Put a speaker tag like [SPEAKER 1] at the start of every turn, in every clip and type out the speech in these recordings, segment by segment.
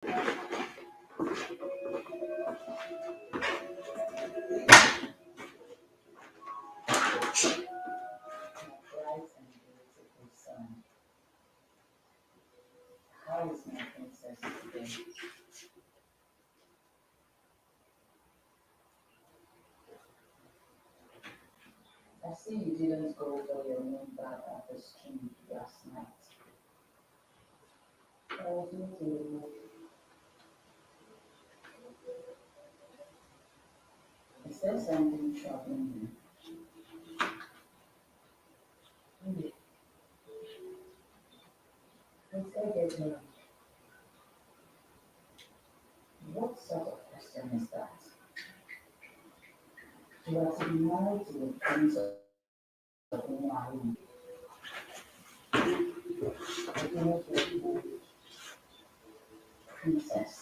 [SPEAKER 1] Bright and beautiful sun. How is my princess today? I see you didn't go for your own bath at the stream last night. I was making a move. Is there something troubling you? Really? Let's get me. What sort of question is that? You are to be married to the prince of Umari. I do not recognize princess.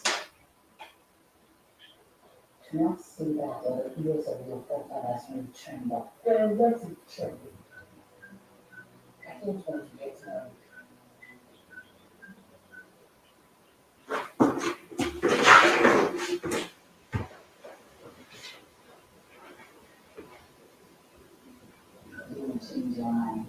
[SPEAKER 1] Do not say that or the ears of your forefathers will tremble. Then let it tremble. I don't want to get married. You will change your mind.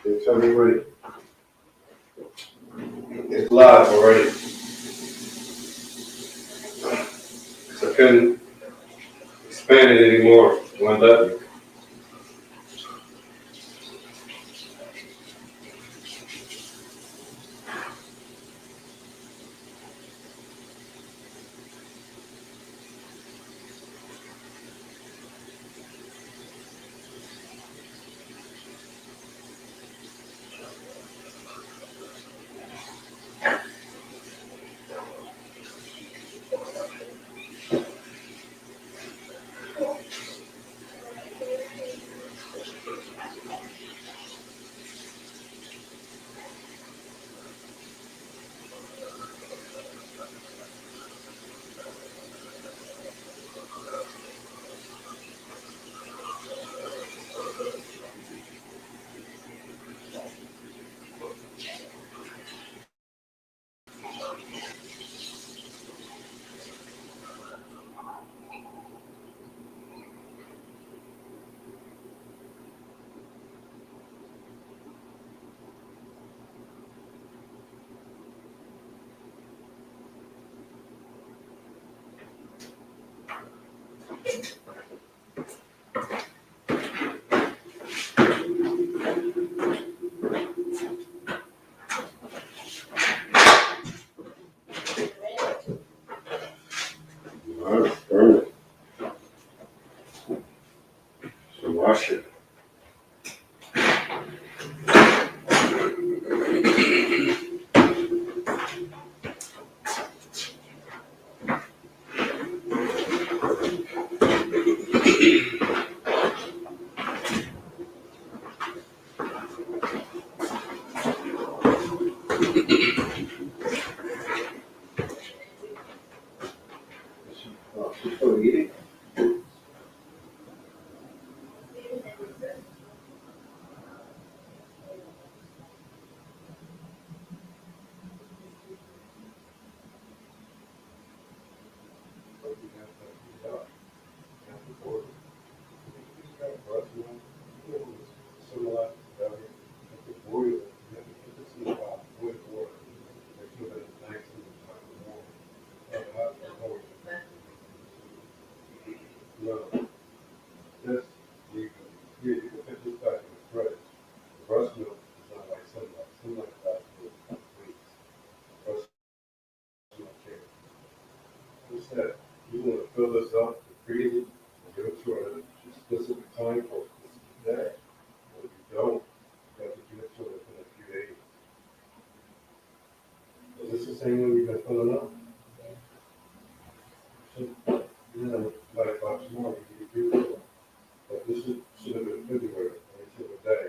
[SPEAKER 2] It's everybody. It's live already. So I couldn't expand it anymore. One button. All right, burn it. So wash it. She's still eating? No. This, you can put this back in the fridge. Breast milk is not like sunlight. Sunlight lasts for weeks. Breast milk can't. Just that, you want to fill this up, freeze it, and give it to her at a specific time for a specific day. But if you don't, you have to give it to her within a few days. Is this the same way we've been filling up? So, you know, like by tomorrow, you can do it. But this should have been February, until the day,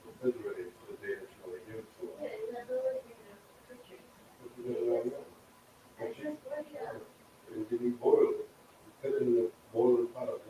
[SPEAKER 2] refrigerated for the day that you want to give it to her. But you don't know. But you, and then you boil it. You put it in the boiling pot of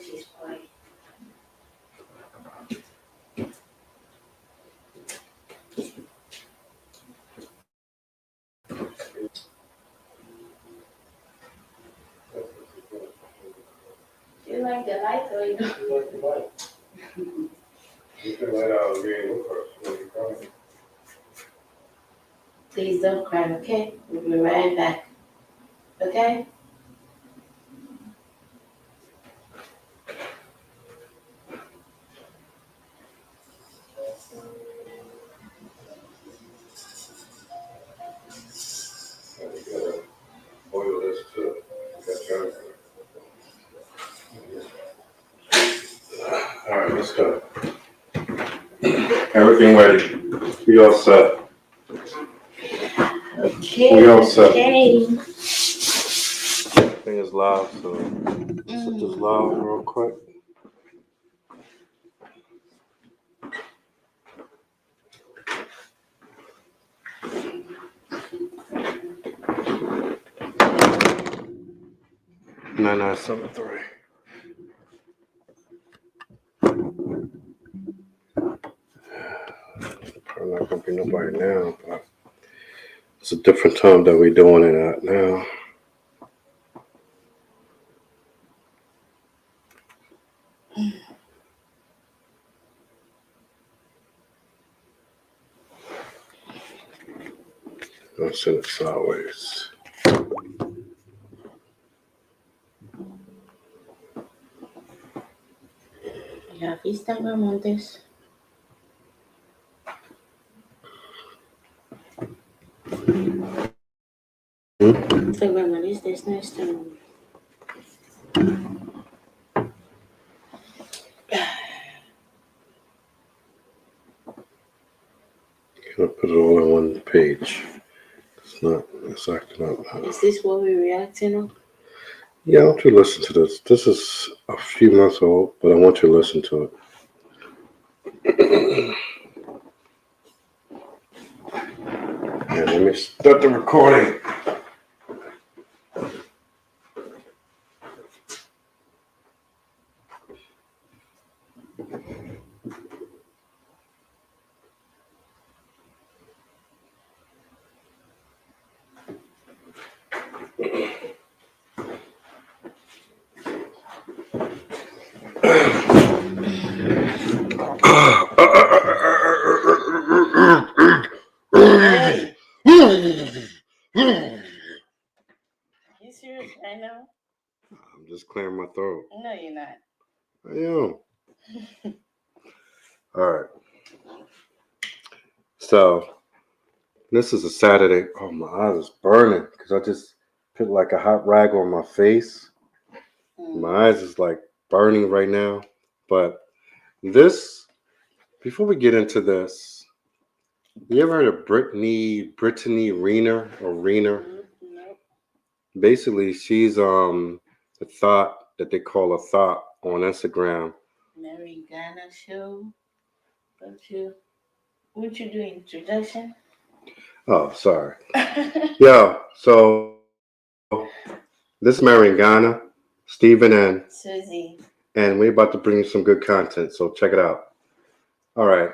[SPEAKER 1] she's quiet. You like the light or you don't?
[SPEAKER 2] You like the light? You can light out the green first when you come.
[SPEAKER 1] Please don't cry, okay? We'll be right back. Okay?
[SPEAKER 2] And you gotta boil this too. That's right. All right, let's go. Everything ready. We all set.
[SPEAKER 1] Okay.
[SPEAKER 2] We all set.
[SPEAKER 1] Okay.
[SPEAKER 2] Everything is live, so set this live real quick. Nine 973. Probably not gonna be nobody now, but it's a different time that we're doing it at now. I'll send it sideways.
[SPEAKER 1] You have Instagram on this? Instagram on this, there's no Instagram.
[SPEAKER 2] Gonna put it all on one page. It's acting up now.
[SPEAKER 1] Is this what we're reacting on?
[SPEAKER 2] Yeah, I want you to listen to this. This is a few months old, but I want you to listen to it. And let me start the recording.
[SPEAKER 1] You serious right now?
[SPEAKER 2] I'm just clearing my throat.
[SPEAKER 1] No, you're not.
[SPEAKER 2] I am. All right. So, this is a Saturday. Oh, my eyes is burning because I just put like a hot rag on my face. My eyes is like burning right now. But before we get into this, you ever heard of Brittany Renner or Renner?
[SPEAKER 1] Nope.
[SPEAKER 2] Basically, she's a thought that they call a thought on Instagram.
[SPEAKER 1] Mary Ghana show. Won't you do introduction?
[SPEAKER 2] Oh, sorry. Yeah, so this Mary in Ghana, Stephen and
[SPEAKER 1] Susie.
[SPEAKER 2] and we're about to bring you some good content, so check it out. All right.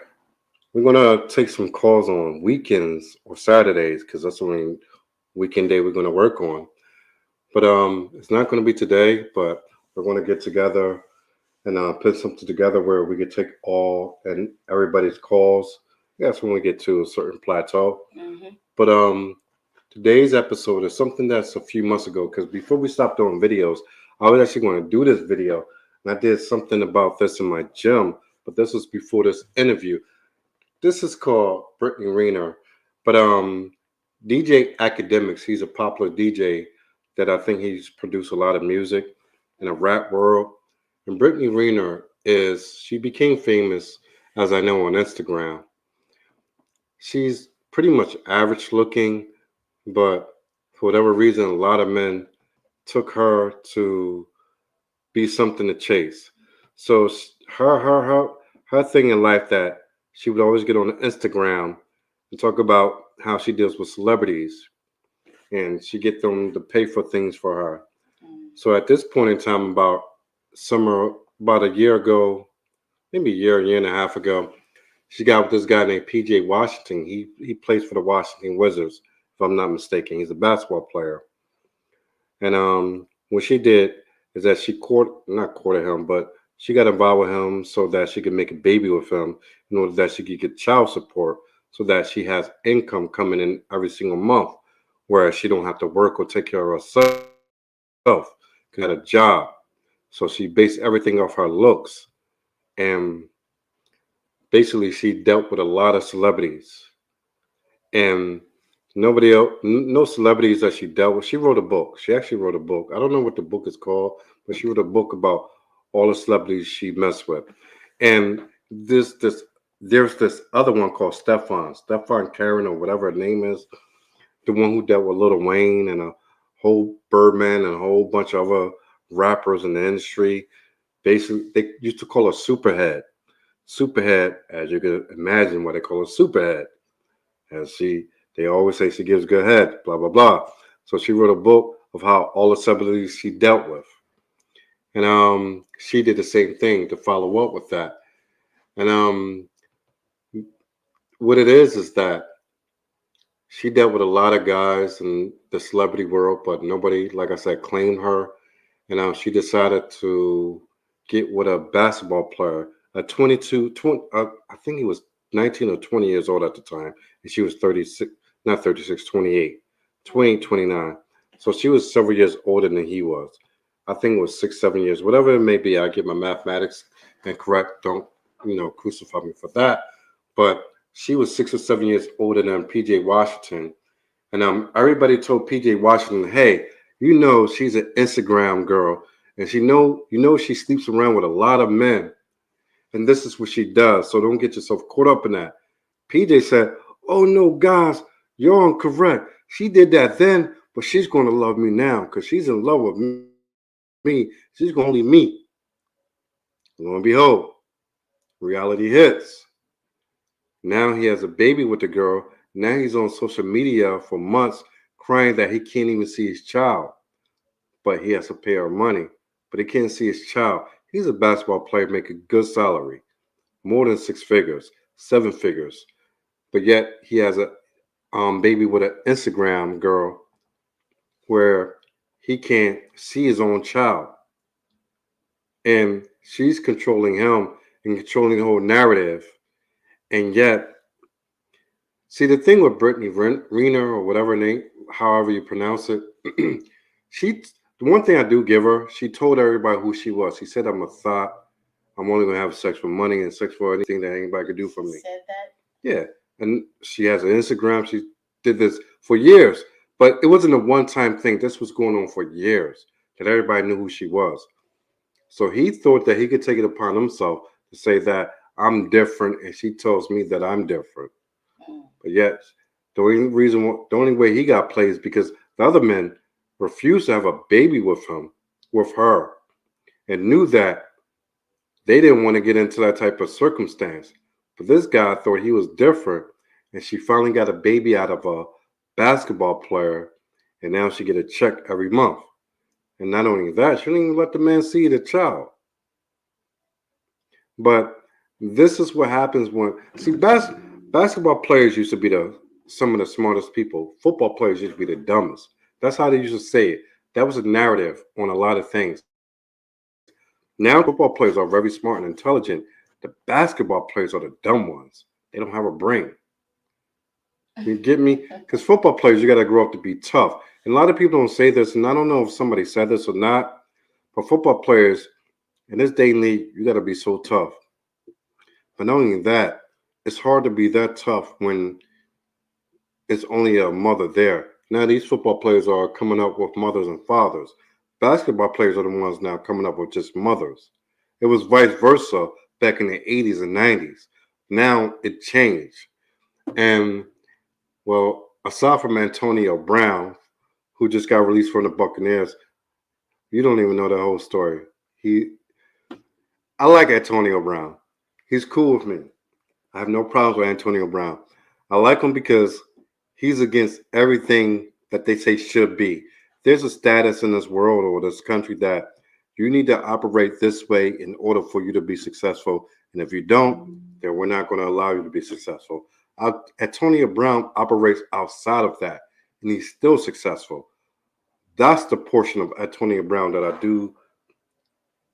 [SPEAKER 2] We're gonna take some calls on weekends or Saturdays because that's the only weekend day we're gonna work on. But it's not gonna be today, but we're gonna get together and put something together where we could take all and everybody's calls. That's when we get to a certain plateau.
[SPEAKER 1] Mm-hmm.
[SPEAKER 2] But today's episode is something that's a few months ago because before we stopped doing videos, I was actually going to do this video, and I did something about this in my gym, but this was before this interview. This is called Brittany Renner, but DJ Akademics, he's a popular DJ that I think he's produced a lot of music in the rap world. And Brittany Renner she became famous, as I know, on Instagram. She's pretty much average looking, but for whatever reason, a lot of men took her to be something to chase. So her thing in life that she would always get on Instagram and talk about how she deals with celebrities, and she get them to pay for things for her. So at this point in time, about
[SPEAKER 3] summer about a year ago, maybe year and a half ago. She got with this guy named PJ Washington. He plays for the Washington Wizards, if I'm not mistaken. He's a basketball player. And what she did is that she not courted him, but she got involved with him so that she could make a baby with him in order that she could get child support so that she has income coming in every single month, whereas she don't have to work or take care of herself. She had a job. So she based everything off her looks. And basically she dealt with a lot of celebrities. And nobody else, no celebrities that she dealt with. She wrote a book. She actually wrote a book. I don't know what the book is called, but she wrote a book about all the celebrities she messed with. And this there's this other one called Stefan Karen or whatever her name is, the one who dealt with Lil Wayne and a whole Birdman and a whole bunch of other rappers in the industry. Basically, they used to call her Superhead. Superhead, as you can imagine, what they call her Superhead. As they always say she gives good head, blah blah blah. So she wrote a book of how all the celebrities she dealt with, and she did the same thing to follow up with that. And what it is that she dealt with a lot of guys in the celebrity world, but nobody, like I said, claimed her. And she decided to get with a basketball player, a 22, 20, I think he was 19 or 20 years old at the time, and she was 36, not 36, 28, 20, 29. So she was several years older than he was. I think it was 6, 7 years, whatever it may be. I get my mathematics incorrect. Don't, crucify me for that. But she was 6 or 7 years older than PJ Washington. And everybody told PJ Washington, hey, she's an Instagram girl, and she sleeps around with a lot of men, and this is what she does. So don't get yourself caught up in that. PJ said, "Oh no, guys, you're incorrect. She did that then, but she's going to love me now because she's in love with me. She's going to only me." Lo and behold, reality hits. Now he has a baby with the girl. Now he's on social media for months crying that he can't even see his child, but he has to pay her money. But he can't see his child. He's a basketball player making good salary, more than 6 figures, 7 figures. But yet he has a baby with an Instagram girl where he can't see his own child. And she's controlling him and controlling the whole narrative. And yet, see, the thing with Brittany Renner or whatever name, however you pronounce it, she, the one thing I do give her, she told everybody who she was. She said, "I'm a thought. I'm only gonna have sex for money and sex for anything that anybody could do for me."
[SPEAKER 1] Said that?
[SPEAKER 3] Yeah, and she has an Instagram. She did this for years, but it wasn't a one-time thing. This was going on for years that everybody knew who she was. So he thought that he could take it upon himself to say that I'm different, and she tells me that I'm different. But yet, the only way he got played is because the other men refused to have a baby with him, with her, and knew that they didn't want to get into that type of circumstance. But this guy thought he was different, and she finally got a baby out of a basketball player, and now she get a check every month. And not only that, she didn't even let the man see the child. But this is what happens when basketball players used to be some of the smartest people. Football players used to be the dumbest. That's how they used to say it. That was a narrative on a lot of things. Now football players are very smart and intelligent. The basketball players are the dumb ones. They don't have a brain. You get me? Because football players, you got to grow up to be tough. And a lot of people don't say this, and I don't know if somebody said this or not. But football players in this day and age, you got to be so tough. But not only that, it's hard to be that tough when it's only a mother there. Now these football players are coming up with mothers and fathers. Basketball players are the ones now coming up with just mothers. It was vice versa back in the 80s and 90s. Now it changed. And well, aside from Antonio Brown, who just got released from the Buccaneers, you don't even know the whole story. I like Antonio Brown. He's cool with me. I have no problems with Antonio Brown. I like him because he's against everything that they say should be. There's a status in this world or this country that You need to operate this way in order for you to be successful. And if you don't, then we're not going to allow you to be successful. Antonio Brown operates outside of that, and he's still successful. That's the portion of Antonio Brown that I do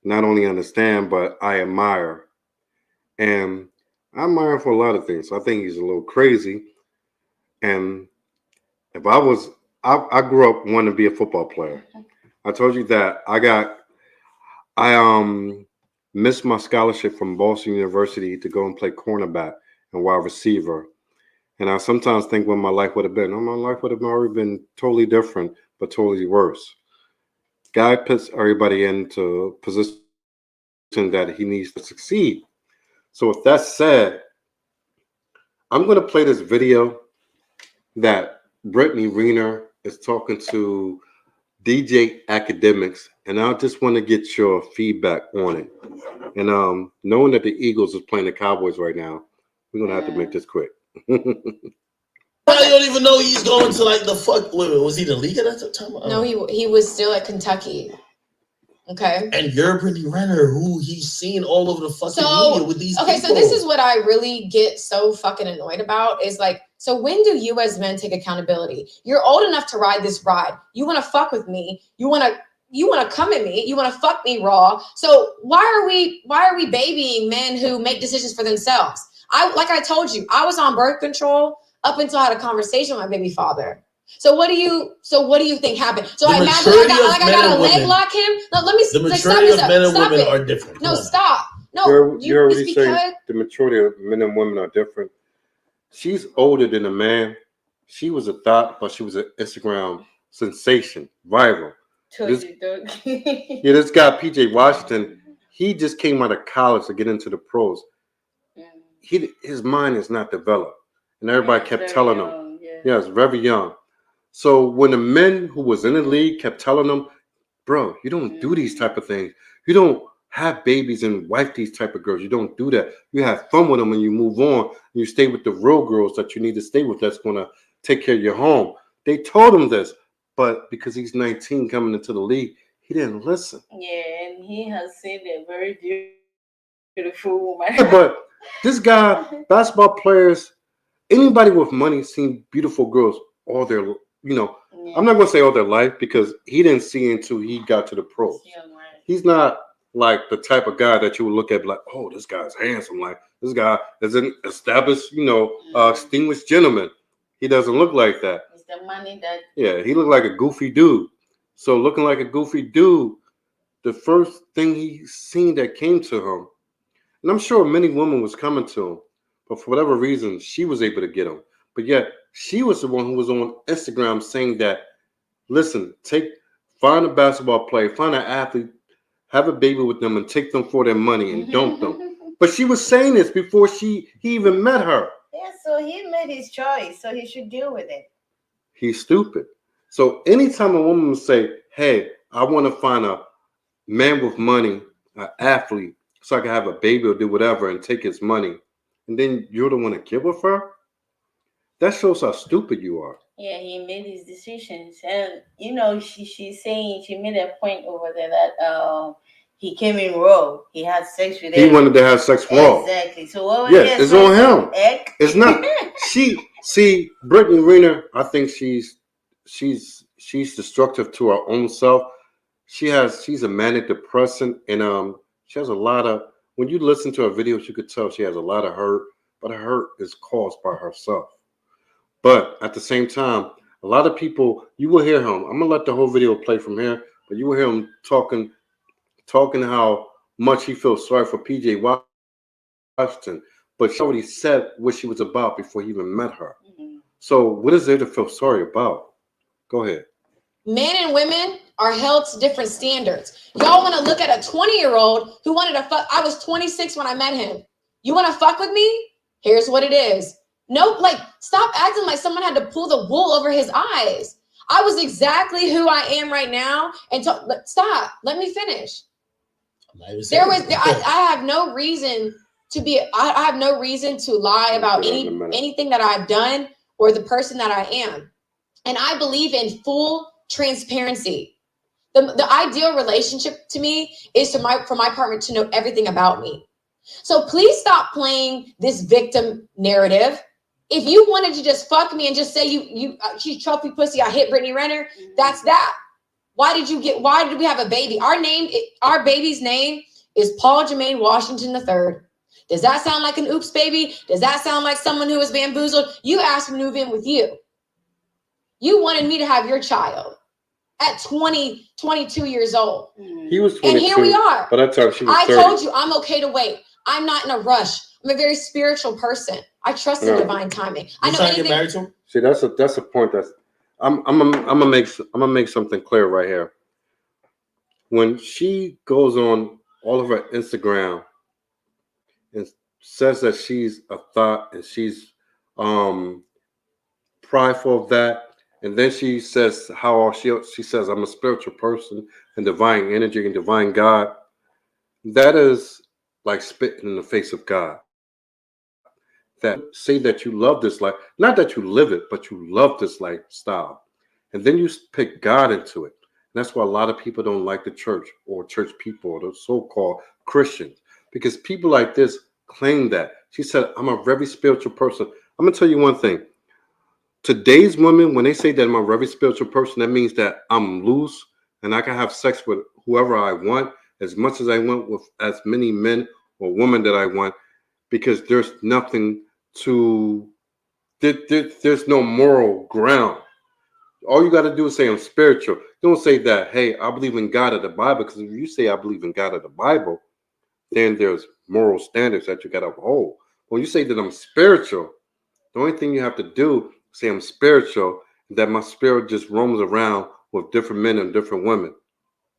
[SPEAKER 3] not only understand, but I admire. And I admire him for a lot of things. I think he's a little crazy. And if I grew up wanting to be a football player. I told you that I missed my scholarship from Boston University to go and play cornerback and wide receiver. And I sometimes think what my life would have been. My life would have already been totally different, but totally worse. Guy puts everybody into a position that he needs to succeed. So with that said, I'm going to play this video that Brittany Renner is talking to DJ Akademics, and I just want to get your feedback on it. And knowing that the Eagles is playing the Cowboys right now, we're gonna have to make this quick.
[SPEAKER 4] I don't even know he's going to like the fuck. Wait, was he the league at that time?
[SPEAKER 5] No, he was still at Kentucky. Okay.
[SPEAKER 4] And you're Brittany Renner, who he's seen all over the fucking media with these people.
[SPEAKER 5] So this is what I really get so fucking annoyed about is like, so when do you as men take accountability? You're old enough to ride this ride. You want to fuck with me. You want to come at me. You want to fuck me raw. So why are we babying men who make decisions for themselves? Like I told you, I was on birth control up until I had a conversation with my baby father. So what do you think happened? So I imagine I got to leg lock him. No, let me.
[SPEAKER 4] The maturity of men and women are different.
[SPEAKER 5] No, stop. No,
[SPEAKER 3] you're already saying the maturity of men and women are different. She's older than a man. She was a thought, but she was an Instagram sensation, viral. This guy, PJ Washington, he just came out of college to get into the pros. His mind is not developed. And everybody kept telling him. Yes, very young. So when the men who was in the league kept telling him, bro, you don't do these type of things. You don't have babies and wife these type of girls. You don't do that. You have fun with them and you move on. You stay with the real girls that you need to stay with that's going to take care of your home. They told him this, but because he's 19 coming into the league, he didn't listen.
[SPEAKER 6] Yeah, and he has seen a very beautiful woman.
[SPEAKER 3] But this guy, basketball players, anybody with money seen beautiful girls all their, I'm not going to say all their life because he didn't see until he got to the pros. He's not like the type of guy that you would look at like, oh, this guy's handsome. Like this guy is an established, distinguished gentleman. He doesn't look like that.
[SPEAKER 6] It's the money that.
[SPEAKER 3] Yeah, he looked like a goofy dude. So looking like a goofy dude, the first thing he seen that came to him, and I'm sure many women was coming to him, but for whatever reason, she was able to get him. But yet she was the one who was on Instagram saying that, listen, find a basketball player, find an athlete, have a baby with them and take them for their money and dump them. But she was saying this before he even met her.
[SPEAKER 6] Yeah, so he made his choice, so he should deal with it.
[SPEAKER 3] He's stupid. So anytime a woman will say, hey, I want to find a man with money, an athlete, so I can have a baby or do whatever and take his money, and then you're the one to give with her, that shows how stupid you are.
[SPEAKER 6] Yeah, he made his decisions. And, she's saying, she made a point over there that he came in raw. He had sex with her.
[SPEAKER 3] He wanted to have sex raw.
[SPEAKER 6] Exactly. So what was
[SPEAKER 3] it's on him. It's not. See, Brittany Renner, I think she's destructive to her own self. She's a manic depressant, and she has a lot of, when you listen to her videos, you could tell she has a lot of hurt, but her hurt is caused by herself. But at the same time, a lot of people, you will hear him. I'm gonna let the whole video play from here, but you will hear him talking how much he feels sorry for PJ Washington. But she already said what she was about before he even met her. Mm-hmm. So what is there to feel sorry about? Go ahead.
[SPEAKER 5] Men and women are held to different standards. Y'all want to look at a 20-year-old who wanted to fuck. I was 26 when I met him. You want to fuck with me? Here's what it is. Nope, stop acting like someone had to pull the wool over his eyes. I was exactly who I am right now. And stop. Let me finish. I have no reason I have no reason to lie about anything that I've done or the person that I am. And I believe in full transparency. The ideal relationship to me is for my partner to know everything about me. So please stop playing this victim narrative. If you wanted to just fuck me and just say she's trophy pussy, I hit Brittany Renner, that's that. Why did we have a baby? Our baby's name is Paul Jermaine Washington III. Does that sound like an oops baby? Does that sound like someone who was bamboozled? You asked me to move in with you. You wanted me to have your child at 22 years old.
[SPEAKER 3] He was 22.
[SPEAKER 5] And here we are.
[SPEAKER 3] By that time, she was 30.
[SPEAKER 5] I told you I'm okay to wait. I'm not in a rush. I'm a very spiritual person. I trust in divine timing. I know anything.
[SPEAKER 4] Get married to him?
[SPEAKER 3] See, that's a point. I'm gonna make something clear right here. When she goes on all of her Instagram and says that she's a thought and she's prideful of that, and then she says how she says I'm a spiritual person and divine energy and divine God, that is like spitting in the face of God. That say that you love this life, not that you live it, but you love this lifestyle, and then you pick God into it. And that's why a lot of people don't like the church or church people or the so-called Christians, because people like this claim that. She said, I'm a very spiritual person. I'm gonna tell you one thing. Today's women, when they say that I'm a very spiritual person, that means that I'm loose and I can have sex with whoever I want, as much as I want, with as many men or women that I want, because there's nothing there's no moral ground. All you got to do is say I'm spiritual. Don't say that, hey, I believe in God of the Bible, because if you say I believe in God of the Bible, then there's moral standards that you got to uphold. When you say that I'm spiritual, the only thing you have to do is say I'm spiritual, that my spirit just roams around with different men and different women.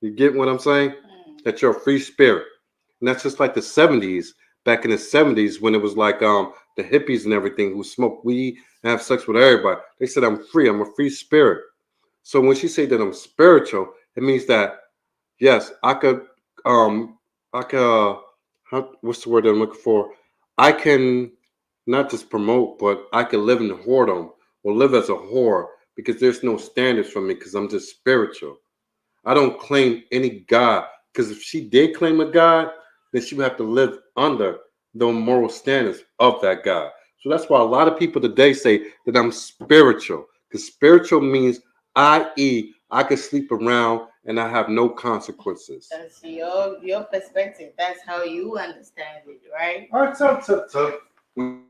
[SPEAKER 3] You get what I'm saying? That you're a free spirit. And that's just like the 70s. Back in the 70s, when it was like the hippies and everything who smoke weed and have sex with everybody, they said I'm free. I'm a free spirit. So when she said that I'm spiritual, it means that yes, I could what's the word that I'm looking for? I can not just promote, but I can live in the whoredom or live as a whore, because there's no standards for me, because I'm just spiritual. I don't claim any God, because if she did claim a God, then she would have to live under the moral standards of that God. So that's why a lot of people today say that I'm spiritual, because spiritual means, i.e., I can sleep around and I have no consequences.
[SPEAKER 6] That's your perspective. That's how you understand it, right?
[SPEAKER 3] All right, so when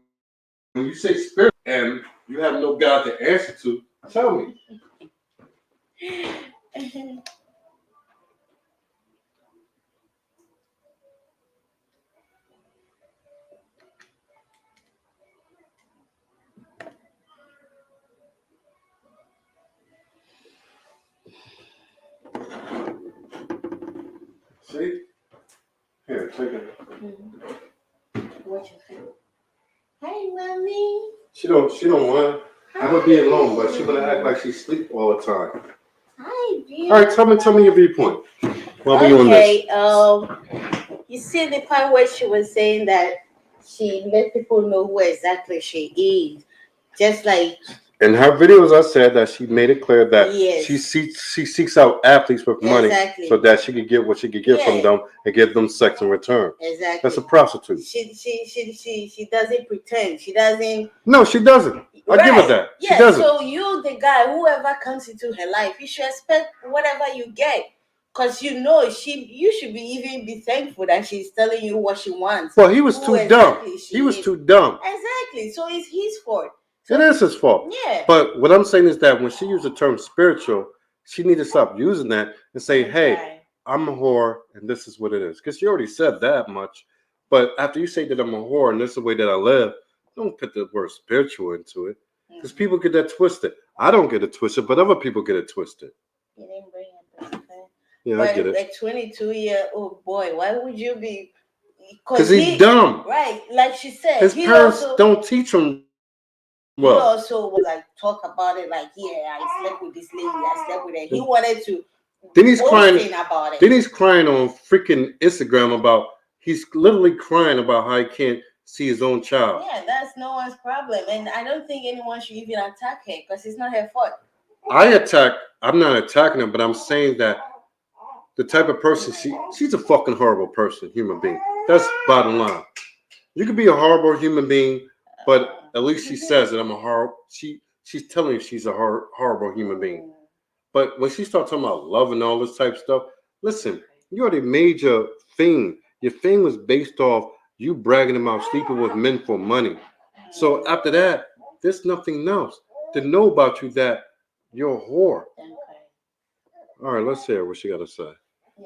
[SPEAKER 3] you say spirit and you have no God to answer to, tell me. See? Here, take it.
[SPEAKER 6] What you think? Hey, mommy.
[SPEAKER 3] She don't want to. I'm gonna be alone, but she's gonna act like she sleep all the time.
[SPEAKER 6] Hi, dear.
[SPEAKER 3] All right, tell me your viewpoint.
[SPEAKER 6] Okay, you see the part where she was saying that she let people know who exactly she is, just like
[SPEAKER 3] in her videos. I said that she made it clear that
[SPEAKER 6] yes.
[SPEAKER 3] she seeks out athletes with money,
[SPEAKER 6] exactly.
[SPEAKER 3] so that she could get what she could get from them and give them sex in return.
[SPEAKER 6] Exactly.
[SPEAKER 3] That's a prostitute.
[SPEAKER 6] She doesn't pretend. She doesn't.
[SPEAKER 3] No, she doesn't. I give her that.
[SPEAKER 6] Yeah,
[SPEAKER 3] she doesn't.
[SPEAKER 6] So you, the guy, whoever comes into her life, you should expect whatever you get. Because you know you should even be thankful that she's telling you what she wants.
[SPEAKER 3] Well, he was too dumb. He was too dumb.
[SPEAKER 6] Exactly. So it's his fault.
[SPEAKER 3] So, it is his fault.
[SPEAKER 6] Yeah.
[SPEAKER 3] But what I'm saying is that when she used the term spiritual, she need to stop using that and say, hey, I'm a whore and this is what it is. Because she already said that much. But after you say that I'm a whore and this is the way that I live, don't put the word spiritual into it. Because people get that twisted. I don't get it twisted, but other people get it twisted.
[SPEAKER 6] You didn't bring it.
[SPEAKER 3] Yeah,
[SPEAKER 6] but
[SPEAKER 3] I get it.
[SPEAKER 6] A 22-year-old boy, why would you be?
[SPEAKER 3] Because he's dumb.
[SPEAKER 6] Right, like she said.
[SPEAKER 3] His parents don't teach him well.
[SPEAKER 6] He also would like talk about it like, yeah, I slept with this lady, I slept with her. He wanted to.
[SPEAKER 3] Then he's crying
[SPEAKER 6] about it.
[SPEAKER 3] Then he's crying on freaking Instagram about. He's literally crying about how he can't see his own child.
[SPEAKER 6] Yeah, that's no one's problem, and I don't think anyone should even attack her because it's not her fault.
[SPEAKER 3] I'm not attacking her, but I'm saying that the type of person she's a fucking horrible person, human being. That's bottom line. You could be a horrible human being, but at least she says that I'm a horrible. She's telling you she's a horrible human being. But when she starts talking about love and all this type of stuff, listen, you already made your fame. Your fame was based off you bragging about sleeping with men for money. So after that, there's nothing else to know about you that you're a whore. All right, let's hear what she got to say.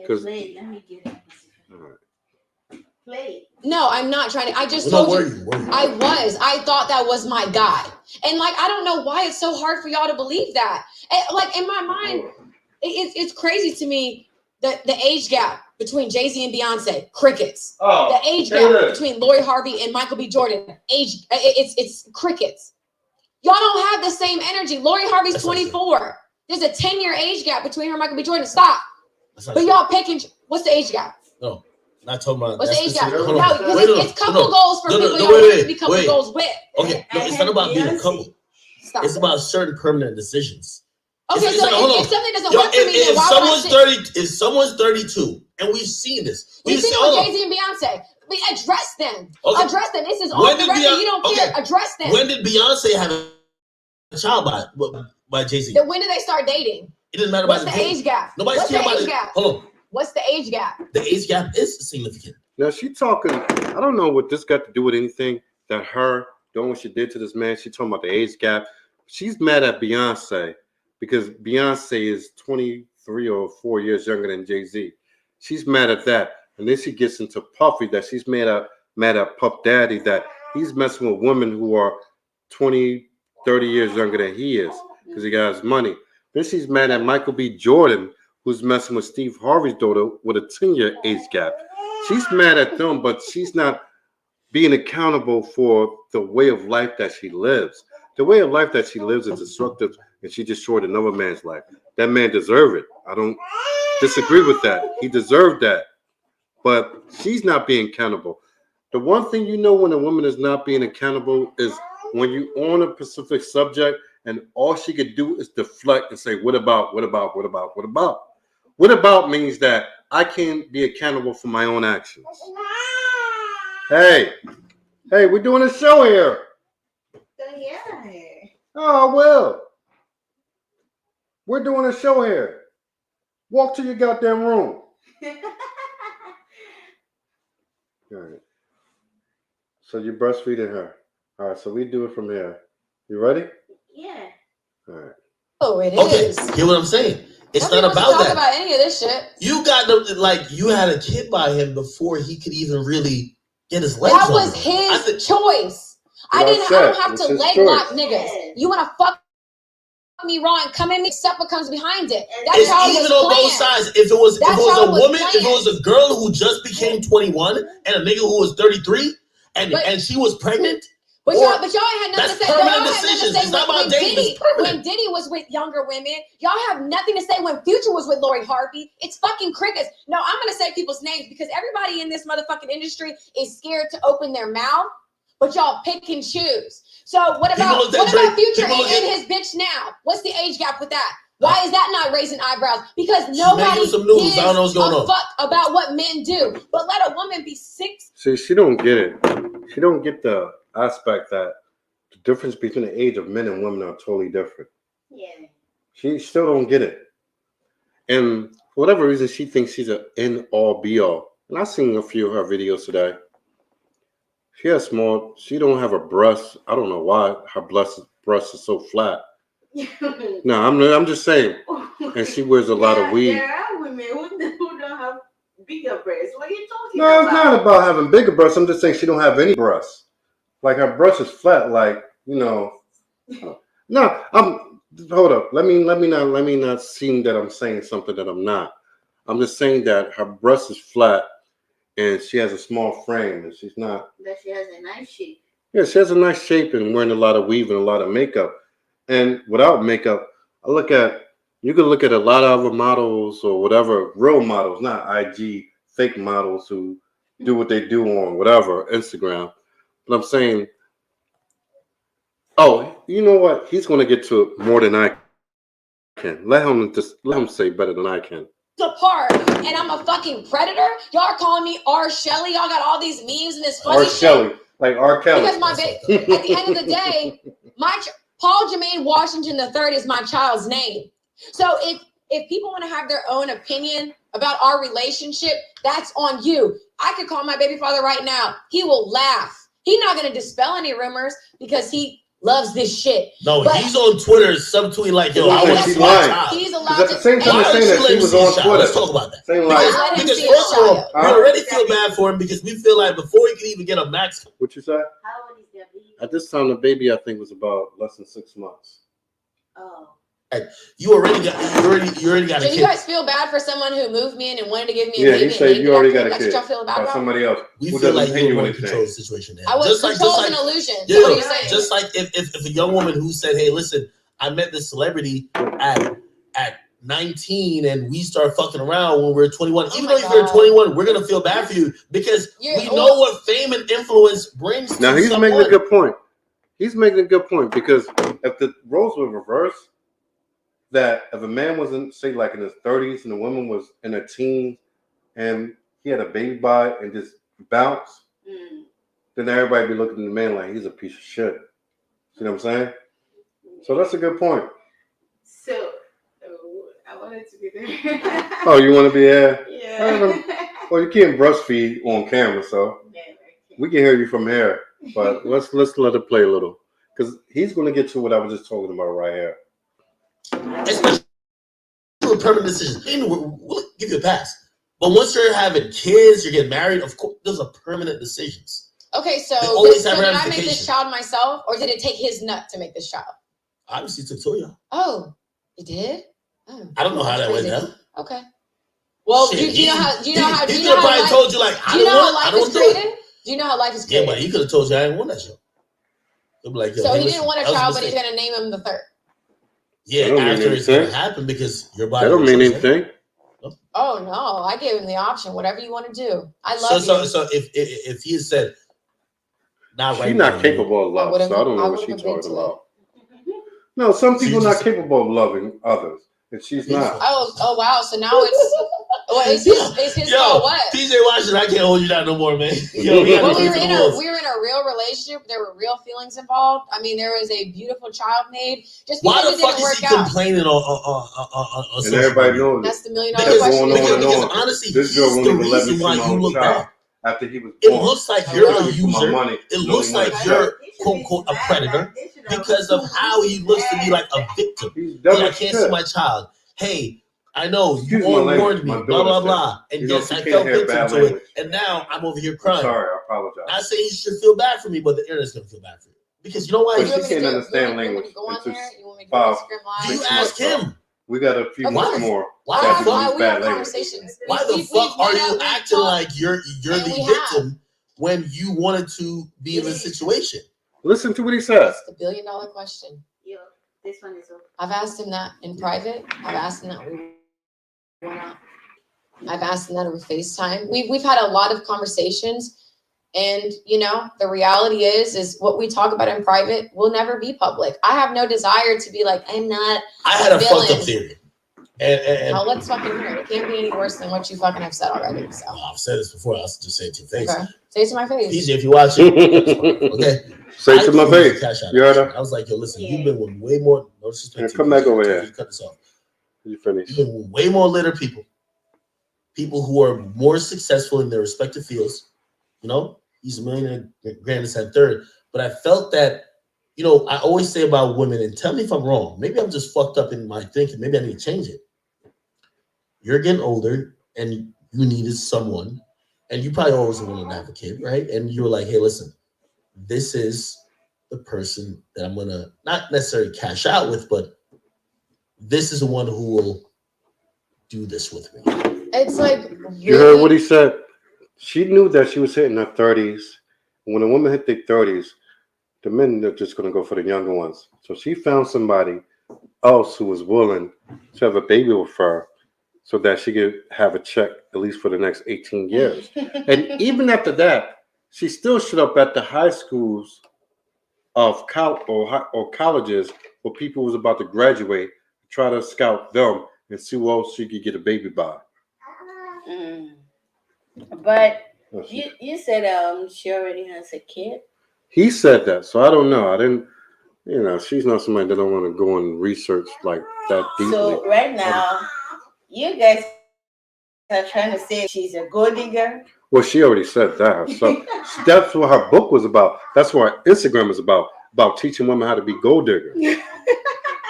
[SPEAKER 6] Let me get it.
[SPEAKER 3] All right.
[SPEAKER 6] Play.
[SPEAKER 5] No, I'm not trying to. I just told you. I was. I thought that was my guy. And like, I don't know why it's so hard for y'all to believe that. And, like, in my mind, it's crazy to me that the age gap between Jay-Z and Beyonce, crickets. The age gap between Lori Harvey and Michael B. Jordan, it's crickets. Y'all don't have the same energy. Lori Harvey's 24. There's a 10-year age gap between her and Michael B. Jordan. Stop. But y'all picking, what's the age gap?
[SPEAKER 4] No. Not talking about
[SPEAKER 5] what's the age gap?
[SPEAKER 4] No,
[SPEAKER 5] it's couple goals for people you want to be couple goals with.
[SPEAKER 4] Okay, no, it's not about being a couple.
[SPEAKER 5] Stop.
[SPEAKER 4] It's about certain permanent decisions.
[SPEAKER 5] Okay, so if something doesn't work for me, then why
[SPEAKER 4] if someone's 32, and we've seen this.
[SPEAKER 5] We've seen it with Jay-Z and Beyonce. We address them. Okay. Address them. This is off the record. You don't care. Address them.
[SPEAKER 4] When did Beyonce have a child by Jay-Z?
[SPEAKER 5] Then when did they start dating?
[SPEAKER 4] It doesn't matter
[SPEAKER 5] about
[SPEAKER 4] the
[SPEAKER 5] age gap.
[SPEAKER 4] Nobody's
[SPEAKER 5] What's
[SPEAKER 4] caring
[SPEAKER 5] the
[SPEAKER 4] about
[SPEAKER 5] age gap?
[SPEAKER 4] Hold on.
[SPEAKER 5] What's the age gap?
[SPEAKER 4] The age gap is significant.
[SPEAKER 3] Now she talking. I don't know what this got to do with anything. That her doing what she did to this man. She talking about the age gap. She's mad at Beyonce because Beyonce is 23 or 4 years younger than Jay-Z. She's mad at that, and then she gets into Puffy that she's mad at Puff Daddy that he's messing with women who are 20, 30 years younger than he is because he got his money. Then she's mad at Michael B. Jordan, who's messing with Steve Harvey's daughter with a 10-year age gap. She's mad at them, but she's not being accountable for the way of life that she lives. The way of life that she lives is destructive, and she destroyed another man's life. That man deserved it. I don't disagree with that. He deserved that. But she's not being accountable. The one thing you know when a woman is not being accountable is when you on a specific subject and all she could do is deflect and say, what about? What about means that I can't be accountable for my own actions. Hey, we're doing a show here. Oh, well. We're doing a show here. Walk to your goddamn room. All right. So you're breastfeeding her. All right, so we do it from here. You ready?
[SPEAKER 6] Yeah.
[SPEAKER 3] All right.
[SPEAKER 5] Oh, it is.
[SPEAKER 4] Okay, hear what I'm saying? It's not about
[SPEAKER 5] talk
[SPEAKER 4] that.
[SPEAKER 5] About any of this shit.
[SPEAKER 4] You got you had a kid by him before he could even really get his legs.
[SPEAKER 5] That was his choice. I don't have to leg lock niggas. You want to fuck me raw and come in me, stuff comes behind it. That's how
[SPEAKER 4] even on both sides. If it was a woman, if it was a girl who just became 21 and a nigga who was 33 and she was pregnant.
[SPEAKER 5] But y'all ain't had nothing to say.
[SPEAKER 4] It's not about dating.
[SPEAKER 5] When Diddy was with younger women, y'all have nothing to say when Future was with Lori Harvey. It's fucking crickets. No, I'm gonna say people's names because everybody in this motherfucking industry is scared to open their mouth, but y'all pick and choose. So what about Future and his bitch now? What's the age gap with that? Why is that not raising eyebrows? Because nobody gives a fuck about what men do. But let a woman be 6.
[SPEAKER 3] See, she don't get it. She don't get the aspect that the difference between the age of men and women are totally different.
[SPEAKER 6] Yeah.
[SPEAKER 3] She still don't get it. And for whatever reason, she thinks she's an end-all, be-all. And I've seen a few of her videos today. She has she don't have a breast. I don't know why her breast is so flat. No, I'm just saying. And she wears a lot of weave.
[SPEAKER 6] There are women who don't have bigger breasts. What are you talking
[SPEAKER 3] about? No, it's not about having bigger breasts. I'm just saying she don't have any breasts. Like her breast is flat. Like, you know. No, hold up. Let me not seem that I'm saying something that I'm not. I'm just saying that her breast is flat and she has a small frame and she's not.
[SPEAKER 6] But she has a nice shape.
[SPEAKER 3] Yeah, she has a nice shape and wearing a lot of weave and a lot of makeup. And without makeup, you can look at a lot of other models or whatever, real models, not IG, fake models who do what they do on whatever, Instagram. But I'm saying, oh, you know what? He's going to get to it more than I can. Let him say better than I can.
[SPEAKER 5] apart and I'm a fucking predator. Y'all are calling me R. Shelley. Y'all got all these memes and this funny
[SPEAKER 3] R.
[SPEAKER 5] shit.
[SPEAKER 3] Shelley, like R. Kelly.
[SPEAKER 5] Because my baby, at the end of the day, Paul Jermaine Washington III is my child's name. So if people want to have their own opinion about our relationship, that's on you. I could call my baby father right now. He will laugh. He's not going to dispel any rumors because he loves this shit.
[SPEAKER 4] No,
[SPEAKER 5] but
[SPEAKER 4] he's on Twitter subtweeting like, yo, I want to see my child.
[SPEAKER 5] He's allowed
[SPEAKER 3] at the same time
[SPEAKER 4] Why
[SPEAKER 3] saying
[SPEAKER 4] don't
[SPEAKER 3] that
[SPEAKER 4] you
[SPEAKER 3] he
[SPEAKER 4] let
[SPEAKER 3] was
[SPEAKER 4] me see
[SPEAKER 3] on
[SPEAKER 4] his child?
[SPEAKER 3] Twitter.
[SPEAKER 4] Let's talk about that.
[SPEAKER 3] Saying
[SPEAKER 4] Because first of all, we already feel bad for him because we feel like before he could even get a max.
[SPEAKER 3] What you say?
[SPEAKER 6] How old is their baby?
[SPEAKER 3] At this time, the baby I think was about less than 6 months.
[SPEAKER 6] Oh.
[SPEAKER 4] You already got a
[SPEAKER 5] So
[SPEAKER 4] kid.
[SPEAKER 5] you guys feel bad for someone who moved me in and wanted to give me a
[SPEAKER 3] Yeah,
[SPEAKER 5] baby?
[SPEAKER 3] he said you already got a
[SPEAKER 5] That's
[SPEAKER 3] kid
[SPEAKER 5] what y'all feel bad
[SPEAKER 3] by
[SPEAKER 5] about?
[SPEAKER 3] somebody else.
[SPEAKER 4] We
[SPEAKER 3] who
[SPEAKER 4] feel
[SPEAKER 3] doesn't
[SPEAKER 4] like
[SPEAKER 3] pay
[SPEAKER 4] you
[SPEAKER 3] you
[SPEAKER 4] want to
[SPEAKER 3] anything.
[SPEAKER 4] control the situation.
[SPEAKER 5] I was control is an illusion.
[SPEAKER 4] Yeah,
[SPEAKER 5] So what are you saying?
[SPEAKER 4] just like if a young woman who said, "Hey, listen, I met this celebrity at 19 and we start fucking around when we're 21." Even though you're 21, we're gonna feel bad for you because we know what fame and influence brings.
[SPEAKER 3] Now
[SPEAKER 4] to
[SPEAKER 3] he's
[SPEAKER 4] someone.
[SPEAKER 3] making a good point. He's making a good point because if the roles were reversed, that if a man was in, say, like in his 30s and the woman was in her teens and he had a baby by and just bounced, then everybody be looking at the man like he's a piece of shit. See what I'm saying? So that's a good point.
[SPEAKER 6] So, I wanted to be there.
[SPEAKER 3] Oh, you want to be there?
[SPEAKER 6] Yeah.
[SPEAKER 3] Well, you can't breastfeed on camera, so we can hear you from here. But let's let it play a little because he's going to get to what I was just talking about right here.
[SPEAKER 4] Especially with permanent decisions. We'll give you a pass. But once you're having kids, you're getting married, of course, those are permanent decisions.
[SPEAKER 5] Okay, so
[SPEAKER 4] always have
[SPEAKER 5] did I make this
[SPEAKER 4] ramifications.
[SPEAKER 5] child myself, or did it take his nut to make this child?
[SPEAKER 4] Obviously, it took Toya.
[SPEAKER 5] Oh, it did? Oh,
[SPEAKER 4] I don't know how that went down.
[SPEAKER 5] Okay. Well,
[SPEAKER 4] Shit,
[SPEAKER 5] do you know how? Do you know how?
[SPEAKER 4] He
[SPEAKER 5] Do you
[SPEAKER 4] could
[SPEAKER 5] know
[SPEAKER 4] have
[SPEAKER 5] how
[SPEAKER 4] probably
[SPEAKER 5] life,
[SPEAKER 4] told you like,
[SPEAKER 5] do you know how life is
[SPEAKER 4] do it.
[SPEAKER 5] created? Do you know how life is
[SPEAKER 4] Yeah,
[SPEAKER 5] created?
[SPEAKER 4] but he could have told you I didn't want that show. He'll be like, yo,
[SPEAKER 5] So
[SPEAKER 4] hey,
[SPEAKER 5] he
[SPEAKER 4] listen,
[SPEAKER 5] didn't want a
[SPEAKER 4] that was
[SPEAKER 5] child, but
[SPEAKER 4] mistake.
[SPEAKER 5] he's gonna name him the third.
[SPEAKER 4] Yeah,
[SPEAKER 3] That don't mean
[SPEAKER 4] after it's gonna
[SPEAKER 3] anything.
[SPEAKER 4] happen because your body.
[SPEAKER 3] That don't mean
[SPEAKER 4] chose
[SPEAKER 3] anything.
[SPEAKER 5] Oh no, I gave him the option. Whatever you want to do, I love you.
[SPEAKER 4] So if he had said, not right
[SPEAKER 3] She's
[SPEAKER 4] now,
[SPEAKER 3] not capable of love, so I don't know what she's talking about. No, some people are not capable of loving others, and she's not.
[SPEAKER 5] Oh wow. So now it's well, it's his fault. What?
[SPEAKER 4] PJ Washington, I can't hold you down no more, man. Yo,
[SPEAKER 5] Well, we were in a real relationship. There were real feelings involved. I mean, there was a beautiful child made. Just
[SPEAKER 4] why
[SPEAKER 5] because
[SPEAKER 4] the
[SPEAKER 5] it
[SPEAKER 4] fuck
[SPEAKER 5] didn't
[SPEAKER 4] is
[SPEAKER 5] work
[SPEAKER 4] he
[SPEAKER 5] out.
[SPEAKER 4] complaining
[SPEAKER 3] And
[SPEAKER 4] on social
[SPEAKER 3] everybody
[SPEAKER 4] media?
[SPEAKER 3] knows
[SPEAKER 5] That's the $1 million
[SPEAKER 3] Because
[SPEAKER 5] question.
[SPEAKER 4] Because honestly,
[SPEAKER 3] this
[SPEAKER 4] he's
[SPEAKER 3] girl won't
[SPEAKER 4] the
[SPEAKER 3] even let me
[SPEAKER 4] reason
[SPEAKER 3] see
[SPEAKER 4] why
[SPEAKER 3] my
[SPEAKER 4] you
[SPEAKER 3] own
[SPEAKER 4] look
[SPEAKER 3] child
[SPEAKER 4] bad.
[SPEAKER 3] after he was
[SPEAKER 4] It
[SPEAKER 3] born.
[SPEAKER 4] looks like you're a user.
[SPEAKER 3] Money,
[SPEAKER 4] It looks like you're quote unquote a predator because of how he looks to be like a victim. Hey, I can't see my child. Hey, I know you all warned me, blah blah blah. And yes, I fell victim to it. And now I'm over here crying.
[SPEAKER 3] Sorry, I apologize.
[SPEAKER 4] Not saying you should feel bad for me, but the internet's gonna feel bad for you. Because you know why?
[SPEAKER 3] But she can't understand language.
[SPEAKER 4] Do you ask him?
[SPEAKER 3] We got a few months more.
[SPEAKER 4] Why the fuck?
[SPEAKER 5] We have conversations.
[SPEAKER 4] Why the fuck are you acting like you're the victim when you wanted to be in this situation?
[SPEAKER 3] Listen to what he says.
[SPEAKER 5] It's the $1 billion question.
[SPEAKER 6] Yo, this one is over.
[SPEAKER 5] I've asked him that in private. I've asked him that we went out. I've asked him that over FaceTime. We've had a lot of conversations, and you know, the reality is what we talk about in private will never be public. I have no desire to be like, I'm not.
[SPEAKER 4] I had a fucked up theory. And
[SPEAKER 5] well, let's fucking hear it. It can't be any worse than what you fucking have said already. So
[SPEAKER 4] I've said this before. I'll just say it to your face.
[SPEAKER 5] Okay. Say it to my face.
[SPEAKER 4] PJ, if you watch it, okay.
[SPEAKER 3] Say it to my face. You heard her?
[SPEAKER 4] I was like, yo, listen, you've been with way more. No disrespect.
[SPEAKER 3] Come back over here.
[SPEAKER 4] Cut this off.
[SPEAKER 3] You finished.
[SPEAKER 4] You've been with way more litter people who are more successful in their respective fields. You know, he's a millionaire, grandson third. But I felt that, you know, I always say about women, and tell me if I'm wrong. Maybe I'm just fucked up in my thinking. Maybe I need to change it. You're getting older, and you needed someone, and you probably always wanted to have a kid, right? And you were like, hey, listen, this is the person that I'm going to not necessarily cash out with, but this is the one who will do this with me.
[SPEAKER 5] It's like really...
[SPEAKER 3] You heard what he said. She knew that she was hitting her 30s. When a woman hit their 30s, the men are just going to go for the younger ones. So she found somebody else who was willing to have a baby with her so that she could have a check at least for the next 18 years. And even after that, she still showed up at the high schools of or colleges where people was about to graduate, try to scout them and see who else she could get a baby by.
[SPEAKER 6] But
[SPEAKER 3] Oh,
[SPEAKER 6] you said she already has a kid.
[SPEAKER 3] He said that, so I don't know. I didn't. You know, she's not somebody that don't want to go and research like that deeply.
[SPEAKER 6] So right now, you guys are trying to say she's a gold digger.
[SPEAKER 3] Well, she already said that herself. That's what her book was about. That's what her Instagram is about teaching women how to be gold diggers.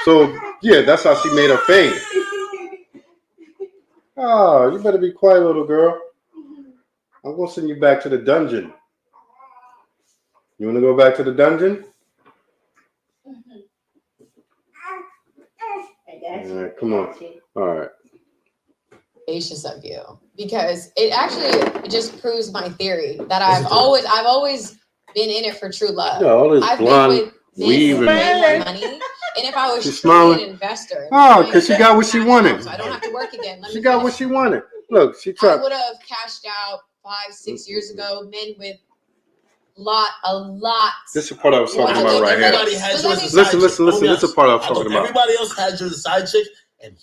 [SPEAKER 3] So yeah, that's how she made her fame. Oh, you better be quiet, little girl. I'm gonna send you back to the dungeon. You wanna go back to the dungeon?
[SPEAKER 6] I got you.
[SPEAKER 3] Yeah, come on. All right.
[SPEAKER 5] Gracious of you, because it actually just proves my theory that I've always been in it for true love.
[SPEAKER 3] Yeah, all this
[SPEAKER 5] I've
[SPEAKER 3] blonde
[SPEAKER 5] been with men
[SPEAKER 3] weave
[SPEAKER 5] who
[SPEAKER 3] and
[SPEAKER 5] made money, and if I was
[SPEAKER 3] she's
[SPEAKER 5] truly
[SPEAKER 3] smiling.
[SPEAKER 5] an investor,
[SPEAKER 3] Oh, because she got what she wanted.
[SPEAKER 5] so I don't have to work again.
[SPEAKER 3] She got what she wanted. Look, she
[SPEAKER 5] I
[SPEAKER 3] tried.
[SPEAKER 5] would have cashed out 5-6 years ago. Men with a lot.
[SPEAKER 3] This is the part I was talking about right here.
[SPEAKER 4] Everybody has you as a side chick.
[SPEAKER 3] Listen. This is the part I was
[SPEAKER 4] I thought
[SPEAKER 3] talking about.
[SPEAKER 4] everybody else had you as a side chick, and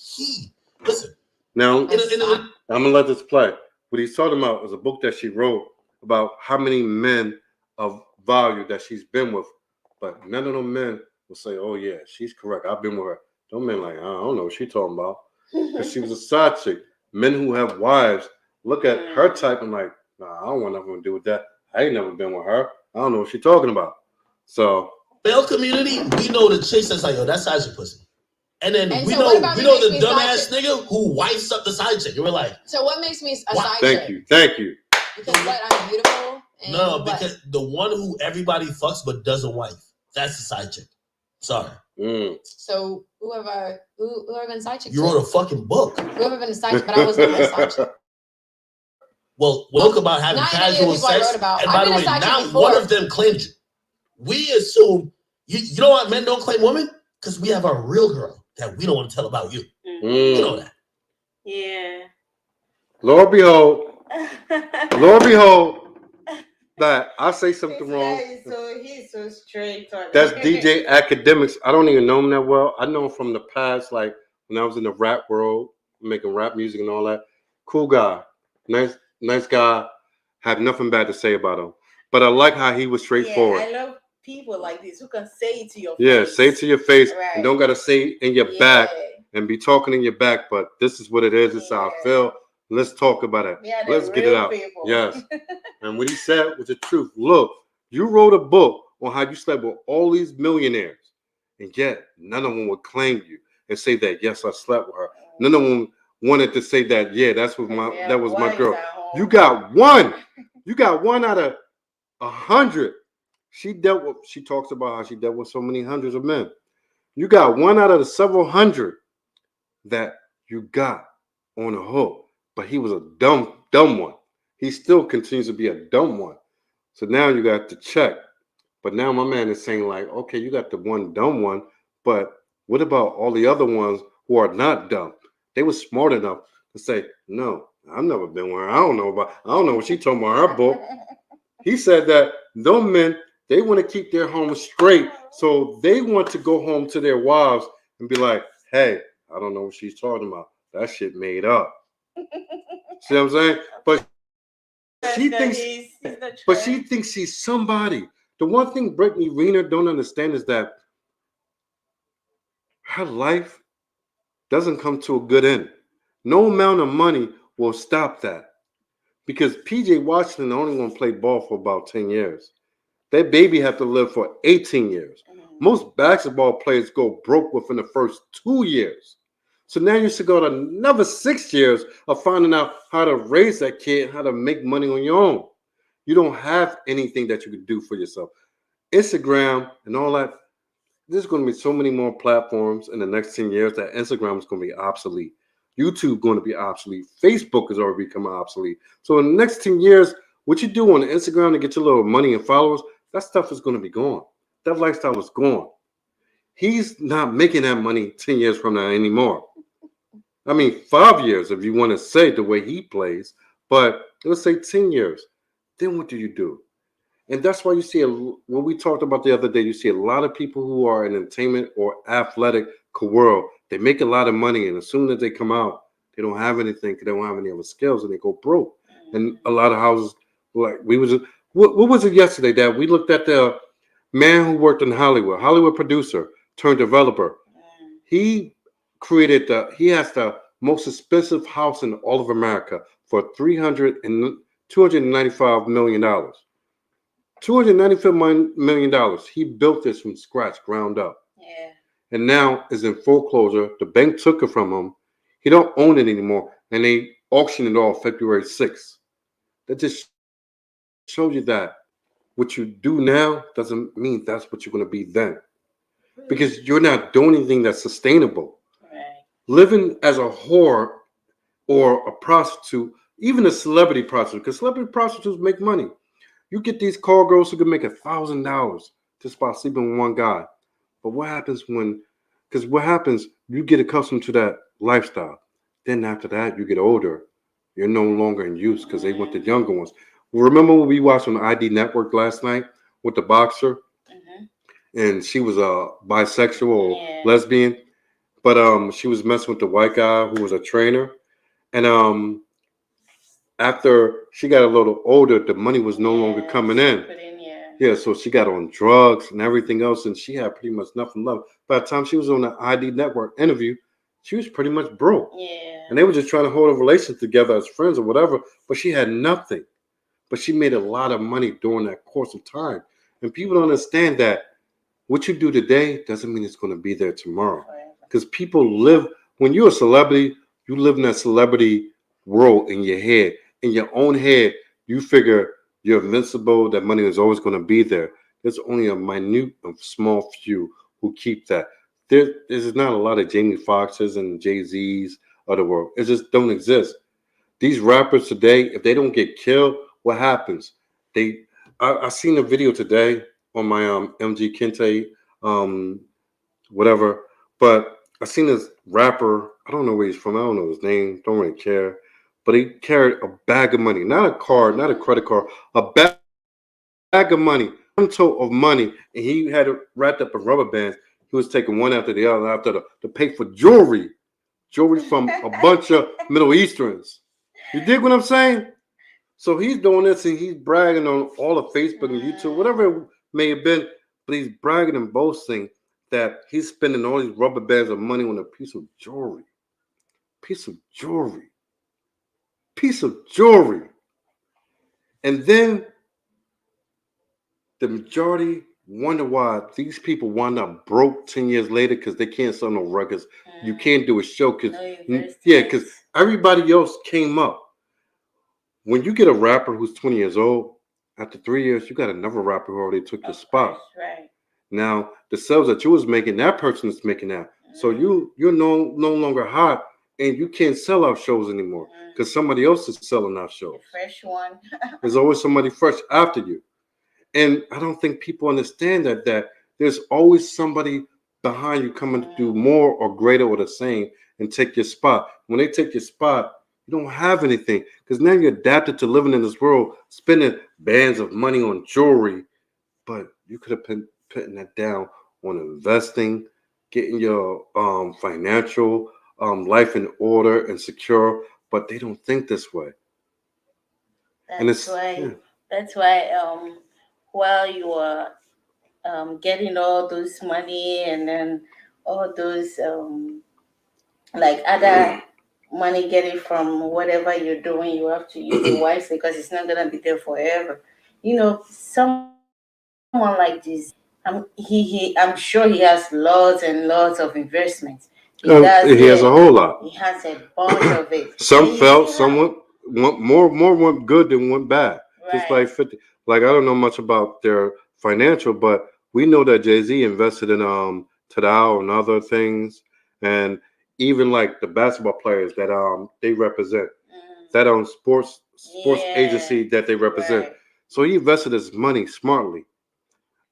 [SPEAKER 4] listen.
[SPEAKER 3] Now,
[SPEAKER 4] In a,
[SPEAKER 3] I'm gonna let this play. What he's talking about is a book that she wrote about how many men of value that she's been with, but none of them men will say, "Oh yeah, she's correct. I've been with her." Them men like, I don't know what she's talking about, because she was a side chick. Men who have wives look at her type and like, nah, I don't want nothing to do with that. I ain't never been with her. I don't know what she's talking about. So,
[SPEAKER 4] male community, we know the chicks that's like, yo, that's side chick pussy. And then we
[SPEAKER 5] so
[SPEAKER 4] know
[SPEAKER 5] what
[SPEAKER 4] the dumbass nigga who wipes up the side chick. And we're like,
[SPEAKER 5] so what makes me a side
[SPEAKER 3] thank
[SPEAKER 5] chick?
[SPEAKER 3] Thank you.
[SPEAKER 5] Because what, I'm beautiful? And
[SPEAKER 4] no,
[SPEAKER 5] what?
[SPEAKER 4] because the one who everybody fucks but doesn't wife, that's the side chick. Sorry.
[SPEAKER 5] So whoever been side chick?
[SPEAKER 4] You wrote a fucking book.
[SPEAKER 5] Whoever been a side chick, but I was not a side chick.
[SPEAKER 4] Well, we'll talk about having casual sex. And by the way, now one of them claimed you. We assume you know what men don't claim women? Because we have our real girl that we don't want to tell about you. You know that.
[SPEAKER 6] Yeah.
[SPEAKER 3] Lord behold, that I say something wrong.
[SPEAKER 6] He's so straight.
[SPEAKER 3] That's DJ Akademics. I don't even know him that well. I know him from the past, like when I was in the rap world, making rap music and all that. Cool guy, nice guy. Have nothing bad to say about him. But I like how he was straightforward.
[SPEAKER 6] Yeah, I love people like this who can say it to your face.
[SPEAKER 3] Yeah, say it to your face and don't gotta say it in your back and be talking in your back. But this is what it is. This is how I feel. Let's talk about it.
[SPEAKER 6] Yeah,
[SPEAKER 3] let's get it out.
[SPEAKER 6] People.
[SPEAKER 3] Yes. And what he said was the truth. Look, you wrote a book on how you slept with all these millionaires, and yet none of them would claim you and say that, yes, I slept with her. None of them wanted to say that, yeah, that was my girl. You got one. You got one out of 100. She talks about how she dealt with so many hundreds of men. You got one out of the several hundred that you got on a hook, but he was a dumb one. He still continues to be a dumb one. So now you got to check. But now my man is saying like, okay, you got the one dumb one, but what about all the other ones who are not dumb? They were smart enough to say, no, I've never been with her. I don't know what she told me in her book. He said that those men, they want to keep their homes straight. So they want to go home to their wives and be like, hey, I don't know what she's talking about. That shit made up. See what I'm saying? But she thinks she's somebody. The one thing Brittany Renner don't understand is that her life doesn't come to a good end. No amount of money will stop that. Because PJ Washington only going to play ball for about 10 years. That baby have to live for 18 years. Most basketball players go broke within the first 2 years. So now you should go to another 6 years of finding out how to raise that kid, how to make money on your own. You don't have anything that you can do for yourself. Instagram and all that, there's going to be so many more platforms in the next 10 years that Instagram is going to be obsolete. YouTube going to be obsolete. Facebook is already becoming obsolete. So in the next 10 years, what you do on Instagram to get your little money and followers, that stuff is going to be gone. That lifestyle is gone. He's not making that money 10 years from now anymore. I mean, 5 years if you want to say the way he plays, but let's say 10 years. Then what do you do? And that's why you see, when we talked about the other day, you see a lot of people who are in entertainment or athletic world. They make a lot of money, and as soon as they come out, They don't have anything. They don't have any other skills, and they go broke. And a lot of houses, like we was, what was it yesterday that we looked at the man who worked in Hollywood producer turned developer. He created he has the most expensive house in all of America for $295 million. $295 million. He built this from scratch, ground up.
[SPEAKER 6] Yeah.
[SPEAKER 3] And now is in foreclosure. The bank took it from him. He don't own it anymore, and they auctioned it off February 6th. That just shows you that what you do now doesn't mean that's what you're going to be then, because you're not doing anything that's sustainable.
[SPEAKER 6] Right.
[SPEAKER 3] Living as a whore or a prostitute, even a celebrity prostitute, because celebrity prostitutes make money. You get these call girls who can make $1,000 just by sleeping with one guy. But what happens you get accustomed to that lifestyle. Then after that, you get older. You're no longer in use because they want the younger ones. Remember when we watched on the ID Network last night with the boxer? And she was a bisexual or lesbian, but she was messing with the white guy who was a trainer. And after she got a little older, the money was no longer coming in. Yeah, so she got on drugs and everything else, and she had pretty much nothing left. By the time she was on the ID Network interview, she was pretty much broke.
[SPEAKER 6] Yeah.
[SPEAKER 3] And they were just trying to hold a relationship together as friends or whatever, but she had nothing. But she made a lot of money during that course of time. And people don't understand that what you do today doesn't mean it's going to be there tomorrow. Because people live, when you're a celebrity, you live in that celebrity world in your head. In your own head, you figure you're invincible, that money is always going to be there. There's only a minute, small few who keep that. There's not a lot of Jamie Foxxes and Jay-Z's of the world. It just don't exist. These rappers today, if they don't get killed, what happens? I seen a video today on my MG Kente, whatever, but I seen this rapper. I don't know where he's from. I don't know his name. Don't really care. But he carried a bag of money, not a card, not a credit card, a bag of money, one tote of money, and he had it wrapped up in rubber bands. He was taking one after the other to pay for jewelry from a bunch of Middle Easterns. You dig what I'm saying? So he's doing this and he's bragging on all of Facebook and YouTube, whatever it may have been, but he's bragging and boasting that he's spending all these rubber bands of money on a piece of jewelry. And then the majority wonder why these people wind up broke 10 years later because they can't sell no records. You can't do a show because everybody else came up. When you get a rapper who's 20 years old, after 3 years, you got another rapper who already took your spot.
[SPEAKER 6] Right.
[SPEAKER 3] Now, the sales that you was making, that person is making that. So you're no longer hot, and you can't sell out shows anymore because somebody else is selling out shows.
[SPEAKER 6] The fresh one.
[SPEAKER 3] There's always somebody fresh after you. And I don't think people understand that there's always somebody behind you coming to do more or greater or the same and take your spot. When they take your spot, you don't have anything because now you're adapted to living in this world, spending bands of money on jewelry, but you could have been putting that down on investing, getting your financial life in order and secure, but they don't think this way.
[SPEAKER 6] That's why while you are getting all those money and then all those like other money getting from whatever you're doing, you have to use it wisely because it's not gonna be there forever. You know, someone like this, I'm sure he has lots and lots of investments.
[SPEAKER 3] He has a whole lot.
[SPEAKER 6] He has a bunch of it.
[SPEAKER 3] Some went more went good than went bad. Right. Just like 50. Like I don't know much about their financial, but we know that Jay-Z invested in Tadao and other things, and even like the basketball players that they represent, that sports agency that they represent. Right. So he invested his money smartly.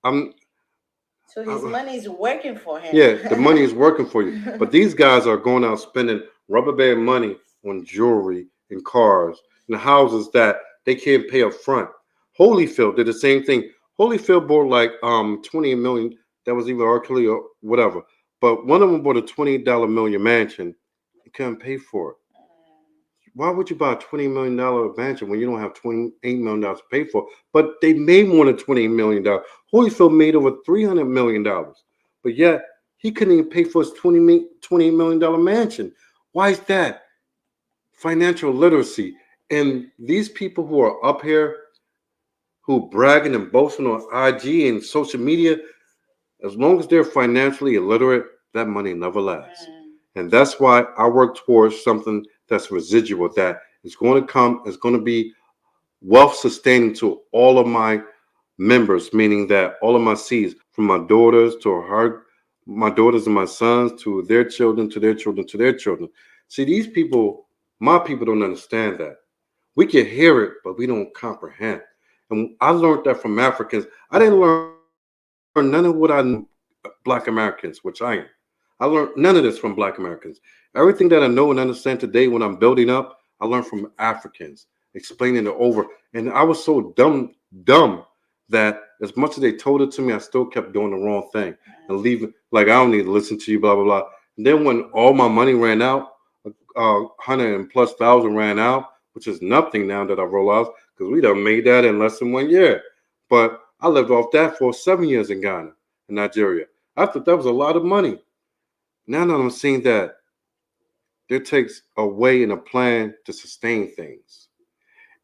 [SPEAKER 6] So his money is working for him.
[SPEAKER 3] Yeah, the money is working for you. But these guys are going out spending rubber band money on jewelry and cars and houses that they can't pay up front. Holyfield did the same thing. Holyfield bought like $20 million. That was either R. Kelly or whatever. But one of them bought a $20 million mansion. He couldn't pay for it. Why would you buy a $20 million mansion when you don't have $28 million to pay for? But they made more than $28 million. Holyfield made over $300 million, but yet he couldn't even pay for his $28 million mansion. Why is that? Financial literacy. And these people who are up here who bragging and boasting on IG and social media, as long as they're financially illiterate, that money never lasts. And that's why I work towards something that's residual, that is going to come, is going to be wealth sustaining to all of my members, meaning that all of my seeds, from my daughters to her, my daughters and my sons, to their children, to their children, to their children. See, these people, my people don't understand that. We can hear it, but we don't comprehend. And I learned that from Africans. I didn't learn none of what I knew Black Americans, which I am. I learned none of this from Black Americans. Everything that I know and understand today when I'm building up, I learned from Africans, explaining it over. And I was so dumb that as much as they told it to me, I still kept doing the wrong thing and leaving. Like, I don't need to listen to you, blah, blah, blah. And then when all my money ran out, 100,000+ ran out, which is nothing now that I roll out, because we done made that in less than 1 year. But I lived off that for 7 years in Ghana, in Nigeria. I thought that was a lot of money. Now that I'm seeing that there takes a way and a plan to sustain things.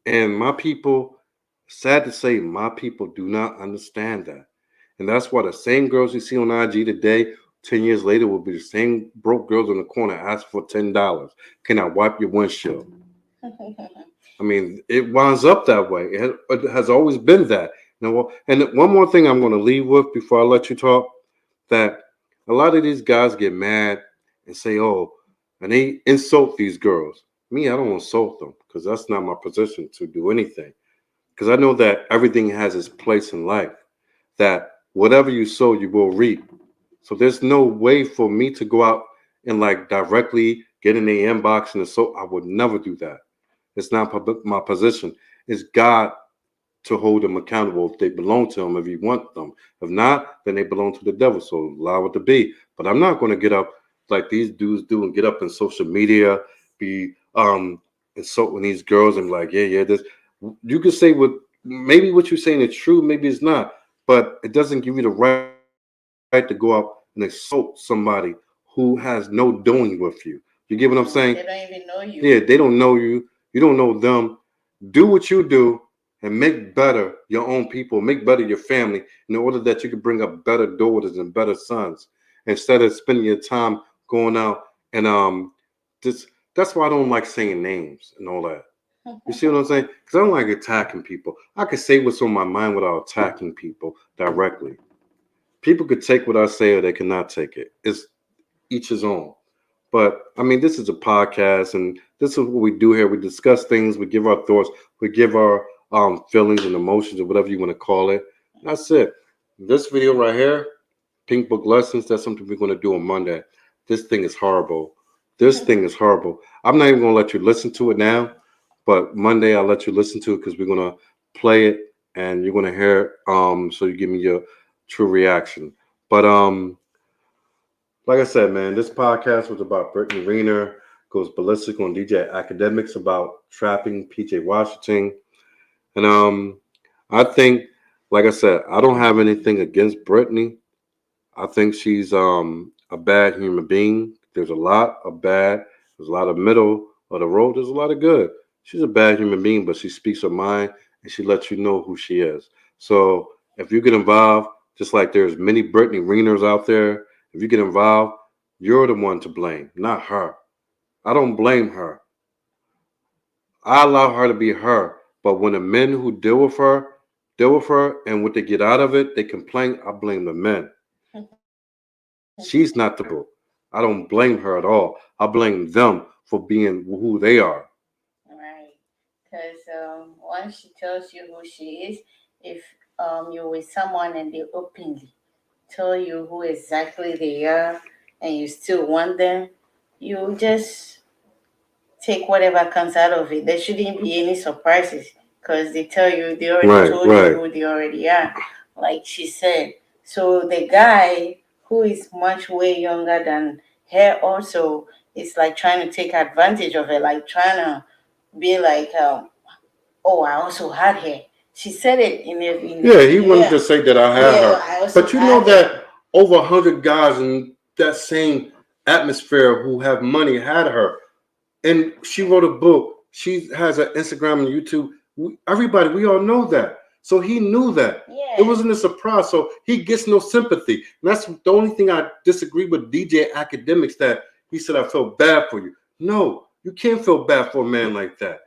[SPEAKER 3] And my people, sad to say, my people do not understand that. And that's why the same girls you see on IG today, 10 years later, will be the same broke girls in the corner asking for $10. Can I wipe your windshield? I mean, it winds up that way. It has always been that. You know, and one more thing I'm going to leave with before I let you talk, that a lot of these guys get mad and say, oh, and they insult these girls. Me, I don't insult them because that's not my position to do anything. Because I know that everything has its place in life, that whatever you sow, you will reap. So there's no way for me to go out and like directly get in the inbox and so I would never do that. It's not my position. It's God to hold them accountable if they belong to him, if he want them. If not, then they belong to the devil. So allow it to be. But I'm not going to get up like these dudes do and get up in social media, be insulting these girls and be like, yeah, this. You can say maybe what you're saying is true, maybe it's not, but it doesn't give you the right to go out and insult somebody who has no doing with you. You get what I'm saying?
[SPEAKER 6] They don't even know you.
[SPEAKER 3] Yeah, they don't know you. You don't know them. Do what you do and make better your own people, make better your family in order that you can bring up better daughters and better sons instead of spending your time going out and just that's why I don't like saying names and all that. You see what I'm saying? Because I don't like attacking people. I can say what's on my mind without attacking people directly. People could take what I say or they cannot take it. It's each his own. But I mean, this is a podcast, and this is what we do here. We discuss things, we give our thoughts, we give our feelings and emotions, or whatever you want to call it. That's it. This video right here, Pink Book Lessons, that's something we're going to do on Monday. This thing is horrible. This thing is horrible. I'm not even going to let you listen to it now, but Monday I'll let you listen to it because we're going to play it and you're going to hear it. So you give me your true reaction. But like I said, man, this podcast was about Brittany Renner, goes ballistic on DJ Akademics about trapping PJ Washington. And I think, like I said, I don't have anything against Brittany. I think she's a bad human being. There's a lot of bad, there's a lot of middle of the road, there's a lot of good. She's a bad human being, but she speaks her mind and she lets you know who she is. So if you get involved, just like there's many Brittany Renners out there, if you get involved, you're the one to blame, not her. I don't blame her. I allow her to be her. But when the men who deal with her, and what they get out of it, they complain, I blame the men. She's not the boo. I don't blame her at all. I blame them for being who they are.
[SPEAKER 6] Right. Because once she tells you who she is, if you're with someone and they openly tell you who exactly they are and you still want them, you just take whatever comes out of it. There shouldn't be any surprises because they tell you, they already told you who they already are, like she said. So the guy who is much way younger than her also is like trying to take advantage of it, like trying to be like, oh, I also had hair. She said it in
[SPEAKER 3] Yeah, he wanted
[SPEAKER 6] yeah.
[SPEAKER 3] to say that I had
[SPEAKER 6] Yeah,
[SPEAKER 3] her.
[SPEAKER 6] I also
[SPEAKER 3] But you
[SPEAKER 6] had
[SPEAKER 3] know
[SPEAKER 6] hair.
[SPEAKER 3] that over 100 guys in that same atmosphere who have money had her. And she wrote a book. She has an Instagram and YouTube. Everybody, we all know that. So he knew that. It
[SPEAKER 6] Yeah.
[SPEAKER 3] wasn't a surprise. So he gets no sympathy. And that's the only thing I disagree with DJ Academics, that he said, I felt bad for you. No, you can't feel bad for a man like that.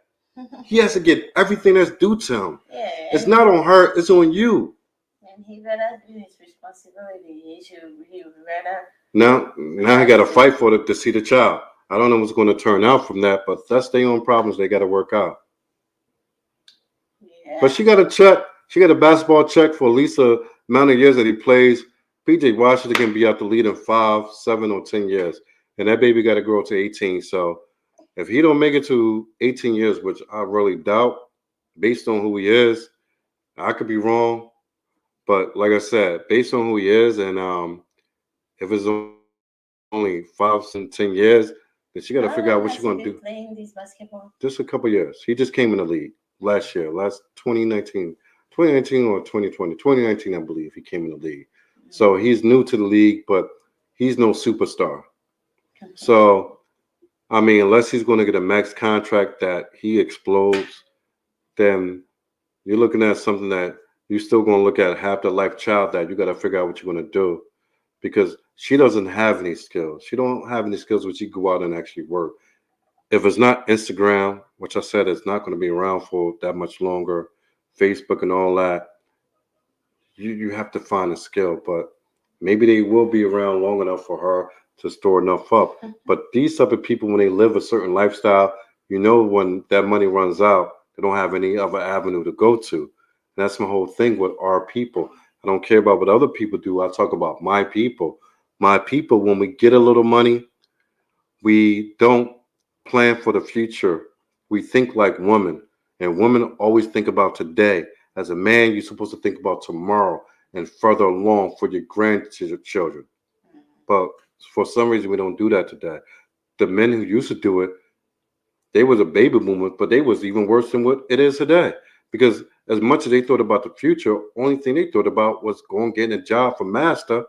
[SPEAKER 3] He has to get everything that's due to him.
[SPEAKER 6] Yeah.
[SPEAKER 3] It's not on her, it's on you.
[SPEAKER 6] And he better do his responsibility. He better.
[SPEAKER 3] Now I got to fight for it to see the child. I don't know what's going to turn out from that, but that's their own problems they got to work out.
[SPEAKER 6] Yeah.
[SPEAKER 3] But she got a check. She got a basketball check for at least the amount of years that he plays. PJ Washington can be out the lead in 5, 7, or 10 years, and that baby got to grow to 18. So if he don't make it to 18 years, which I really doubt, based on who he is, I could be wrong. But like I said, based on who he is, and if it's only 5 and 10 years, then she got to
[SPEAKER 6] How
[SPEAKER 3] figure out
[SPEAKER 6] long
[SPEAKER 3] what
[SPEAKER 6] has
[SPEAKER 3] she's
[SPEAKER 6] he
[SPEAKER 3] going to
[SPEAKER 6] been
[SPEAKER 3] do.
[SPEAKER 6] playing this basketball?
[SPEAKER 3] Just a couple years. He just came in the league last year, last 2019 or 2020. 2019, I believe, he came in the league. So he's new to the league, but he's no superstar. So, I mean, unless he's going to get a max contract that he explodes, then you're looking at something that you're still going to look at half the life child that you got to figure out what you're going to do, because she doesn't have any skills. She don't have any skills where she go out and actually work. If it's not Instagram, which I said is not going to be around for that much longer, Facebook and all that, you have to find a skill. But maybe they will be around long enough for her to store enough up. But these type of people, when they live a certain lifestyle, you know, when that money runs out, they don't have any other avenue to go to. And that's my whole thing with our people. I don't care about what other people do. I talk about my people. My people, when we get a little money, we don't plan for the future. We think like women, and women always think about today. As a man, you're supposed to think about tomorrow and further along for your grandchildren. But for some reason, we don't do that today. The men who used to do it, they was a baby boomer, but they was even worse than what it is today. Because as much as they thought about the future, only thing they thought about was going getting a job for master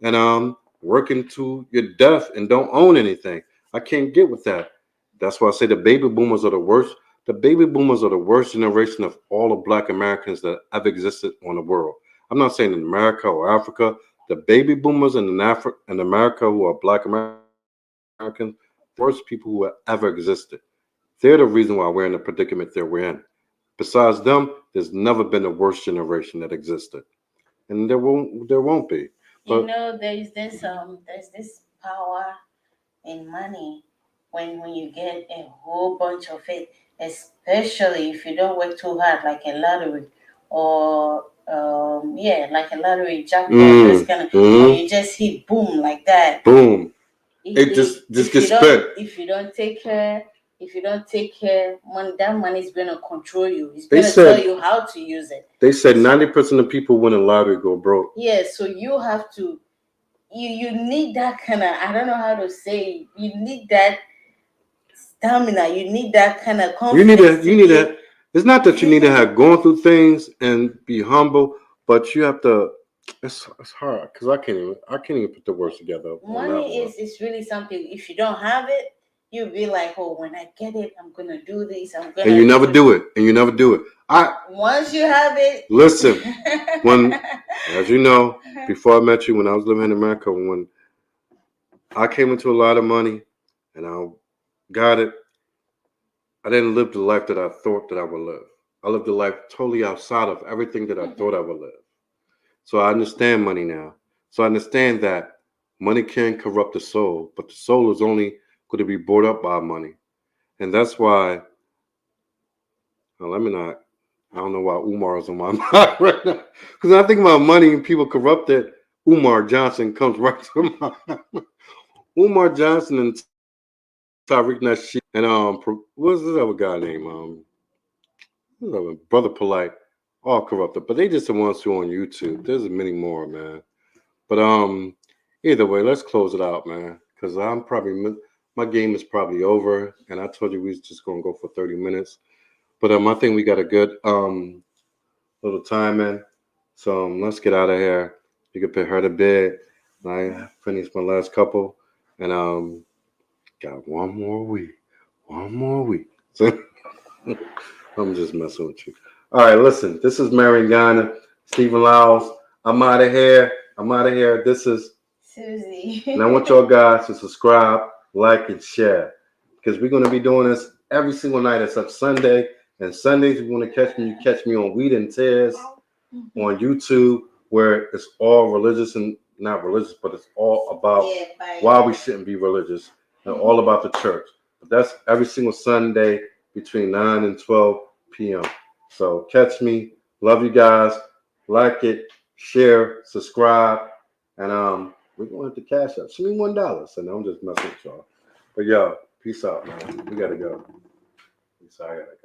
[SPEAKER 3] and working to your death and don't own anything. I can't get with that. That's why I say the baby boomers are the worst. The baby boomers are the worst generation of all the black Americans that have existed on the world. I'm not saying in America or Africa. The baby boomers in America who are black Americans, worst people who have ever existed. They're the reason why we're in the predicament that we're in. Besides them, there's never been a worse generation that existed, and there won't be.
[SPEAKER 6] You
[SPEAKER 3] But
[SPEAKER 6] know, there's this power in money when you get a whole bunch of it, especially if you don't work too hard, like a lottery or yeah, like a lottery jackpot, this kind of when you just hit boom like that.
[SPEAKER 3] boom, it just gets spent.
[SPEAKER 6] If you don't take care, that money is gonna control you. It's
[SPEAKER 3] They
[SPEAKER 6] gonna tell
[SPEAKER 3] said
[SPEAKER 6] you how to use it.
[SPEAKER 3] they said 90% of people winning lottery go broke.
[SPEAKER 6] Yeah, so you have to you need that kind of, I don't know how to say, you need that stamina, you need that kind of confidence.
[SPEAKER 3] You need to. It's not that you need to have gone through things and be humble, but you have to. It's hard because I can't even put the words together on that
[SPEAKER 6] Money
[SPEAKER 3] one.
[SPEAKER 6] is really something. If you don't have it, you'll be like, oh, when I get it, I'm gonna do this, I'm gonna
[SPEAKER 3] And you never do it. And you never do it.
[SPEAKER 6] Once you have it,
[SPEAKER 3] Listen, when, as you know, before I met you, when I was living in America, when I came into a lot of money and I got it, I didn't live the life that I thought that I would live. I lived a life totally outside of everything that I thought I would live. So I understand money now. So I understand that money can corrupt the soul, but the soul is only going to be brought up by money. And that's why, let me not, I don't know why Umar is on my mind right now. Because when I think about money and people corrupted, Umar Johnson comes right to mind. Umar Johnson and Tariq Nasheed and what's this other guy name? Brother Polite, all corrupted. But they just the ones who are on YouTube. There's many more, man. But either way, let's close it out, man. Because I'm probably my game is probably over. And I told you we was just gonna go for 30 minutes. But I think we got a good little time in. So let's get out of here. You can put her to bed. I finished my last couple, and got one more week. One more week. So I'm just messing with you. All right, listen. This is Marion Ghana, Stephen Lyles. I'm out of here. I'm out of here. This is
[SPEAKER 6] Susie.
[SPEAKER 3] and I want y'all guys to subscribe, like, and share. Because we're going to be doing this every single night except Sunday. And Sundays, if you want to catch me, you catch me on Weed and Tears on YouTube, where it's all religious and not religious, but it's all about why we shouldn't be religious and all about the church. But that's every single Sunday between 9 and 12 p.m. So catch me. Love you guys. Like it, share, subscribe, and we're going to cash up. Send me $1. So now I'm just messing with y'all. But yo, peace out, man. We gotta go. Peace out. I gotta go.